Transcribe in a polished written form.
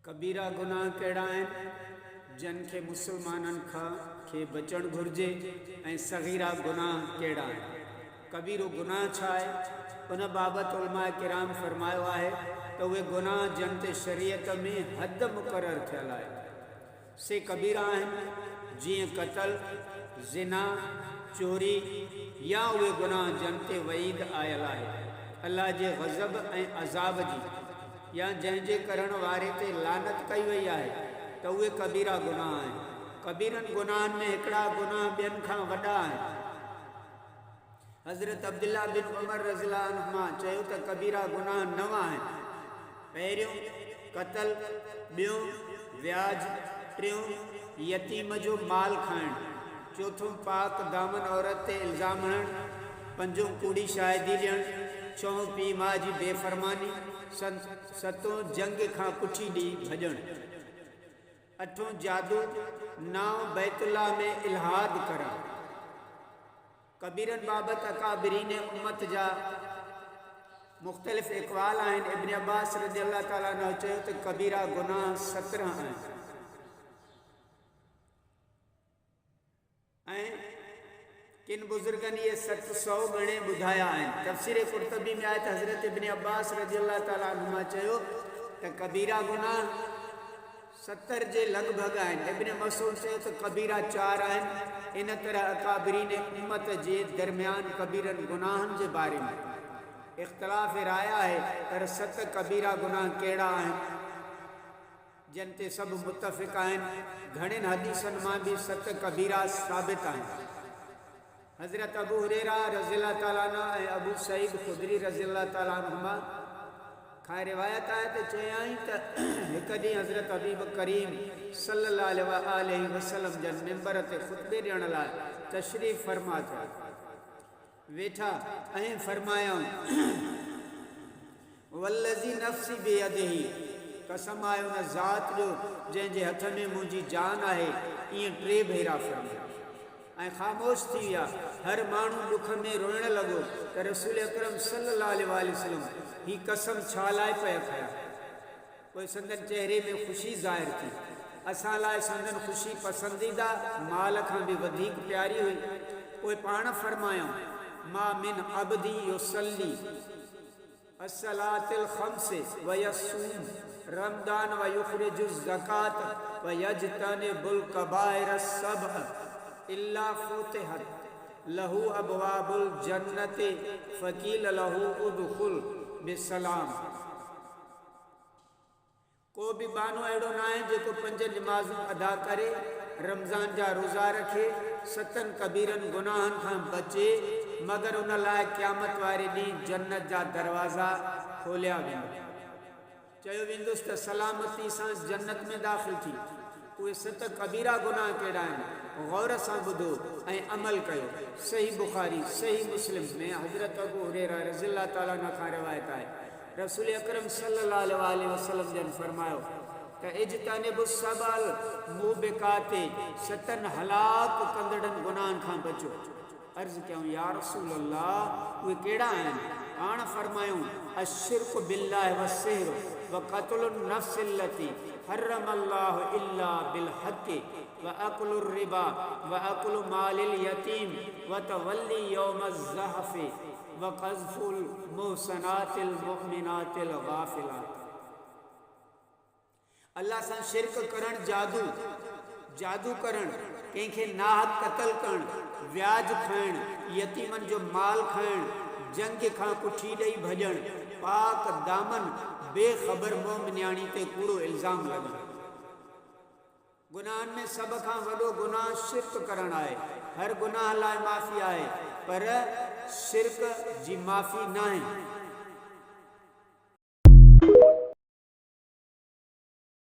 कबीरा गुनाह कहिड़ा आहिनि जन खे मुसलमाननि खां खे बचणु घुरिजे ऐं सगीरा गुनाह कहिड़ा आहिनि। कबीरो गुनाह छा आहे उन बाबति उलमा किराम फरमायो आहे त उहे गुनाह जन ते शरीयत में हद मुक़ररु थियल आहे से कबीरा आहिनि जीअं क़तल, ज़िना, चोरी या उहे गुनाह जन ते वईद आयल आहे अल्लाह जे ग़ज़ब ऐं अज़ाब जी या जंहिंजे करण वारे ते लानत कई वई आहे त उहे कबीरा गुनाह आहिनि। कबीरनि गुनाहनि में हिकिड़ा गुनाह ॿियनि खां वॾा आहिनि। हज़रत अब्दुल्ला बिन उमर रज़ियल्लाहु अन्हुमा चयो त कबीरा गुनाह 9 आहिनि। पहिरियों क़तल, ॿियों व्याज, टियों यतीम जो माल खाइणु, चौथों पाक दामन औरत ते इल्ज़ाम हणणु, पंजों कूड़ी शाहिदी ॾियणु, चौं पीउ माउ जी बेफ़रमानी, सतों जंग खां पुठी ॾी भॼणु, अठों जादू, 9 बैतुल्ला में इल्हाद करणु। कबीरनि बाबति अकाबिरीन उम्मत जा मुख़्तलिफ़ इक़वाल आहिनि। इब्न अब्बास रज़ियल्लाहु ताला अन्हु चयो त कबीरा गुनाह 17 आहिनि ऐं किन बुज़ुर्गनि इहे 700 गणे ॿुधाया आहिनि। तफ़सीर कुर्तबी में आहे त हज़रत इब्न अब्बास रज़ियल्लाहु ताला अन्हुमा चयो त कबीरा गुनाह 70 जे लॻभॻि आहिनि। इब्न मसूद चयो त कबीरा 4 आहिनि। इन तरह अकाबिरीन उम्मत जे दरमियान कबीरनि गुनाहनि जे बारे में इख़्तिलाफ़ राय आहे पर 7 कबीरा गुनाह कहिड़ा आहिनि जिन ते सभु मुतफ़िक़ आहिनि। घणनि हदीसनि मां बि 7 कबीरा साबित आहिनि। हज़रत अबू हुरैरा रज़ियल्लाहु ताला अन्हु ऐं अबू सईद ख़ुदरी रज़ियल्लाहु ताला अन्हुमा खां रिवायत आहे त चयाईं त हिकु ॾींहुं हज़रत हबीब करीम सल्लल्लाहु अलैहि वसल्लम जन मिंबर ते ख़ुतबे ॾियण लाइ तशरीफ़ फरमा थिया, वेठा ऐं फरमायाऊं वल्लज़ी नफ़्सी बियदिही, कसम आहे उन ज़ात जो जंहिंजे हथ में मुंहिंजी जान आहे। ईअं 3 भेरा फरमाया ऐं ख़ामोश थी विया। हर माण्हू दुख में रोइण लॻो त रसूल अकरम सल्लल्लाहु अलैहि वसल्लम ही कसम छा लाइ पिया खया। पोइ संदन चेहरे में ख़ुशी ज़ाहिर थी। असां लाइ संदन ख़ुशी पसंदीदा माल खां बि वधीक प्यारी हुई। पोइ पाण फरमायूं मा मिन अब्दी युसल्ली अस्सलातिल ख़म्स व यसूम रमदान व युख़रिजु ज़कात व यजतनिबुल कबाइर सबअ इल्ला फुतिहत लहू अबवाबुल जन्नति फ़क़ील लहू उदख़ुल बिसलाम। को बि बानो अहिड़ो न आहे जेको 5 नमाज़ूं अदा करे, रमज़ान जा रोज़ा रखे, 7 कबीरनि गुनाहनि खां बचे मगर उन लाइ क़यामत वारे ॾींहुं जन्नत जा दरवाज़ा खोलिया वेंदा। चयो वेंदुसि त सलामती सां जन्नत में दाख़िल थी। उहे 7 कबीरा गुनाह कहिड़ा आहिनि गौर सां ॿुधो ऐं अमल कयो। सही बुखारी, सही मुस्लिम में हज़रत अबू हुरैरा रज़ियल्लाहु ताला अन्हु खां रिवायत आहे रसूल अकरम सल्लल्लाहु अलैहि वसल्लम जन फरमायो त इज्तनिबुस सबअल मूबिकाते, 7 हलाक कंदड़नि गुनाहनि खां बचो। अर्ज़ कयूं या रसूल अल्लाह उहे कहिड़ा आहिनि? पाण फरमायूं अशिर्कु बिल्लाहि व सिहर व क़त्लुन नफ्स अल्लती हर्रमल्लाहु इल्ला बिल हक़्क़ि व अक्लुर रिबा व अक्लु मालिल यतीम व तवल्ली यौमज़ ज़हफ़ि व क़ज़्फ़ुल मुहसनातिल मुमिनातिल गाफ़िलात। अल्लाह सां शिरक करणु, जादू करणु, कंहिंखे नाहक क़तल करणु, व्याज खाइणु, यतीमनि जो माल खाइणु, जंग खां पुठी ॾेई भॼणु, पाक दामन बेख़बर मोमिनियाणी ते कूड़ो इल्ज़ाम लॻणु। गुनाहनि में सभ खां वॾो गुनाह शिरक करणु आहे। हर गुनाह लाइ माफ़ी आहे पर शिरक जी माफ़ी न आहे।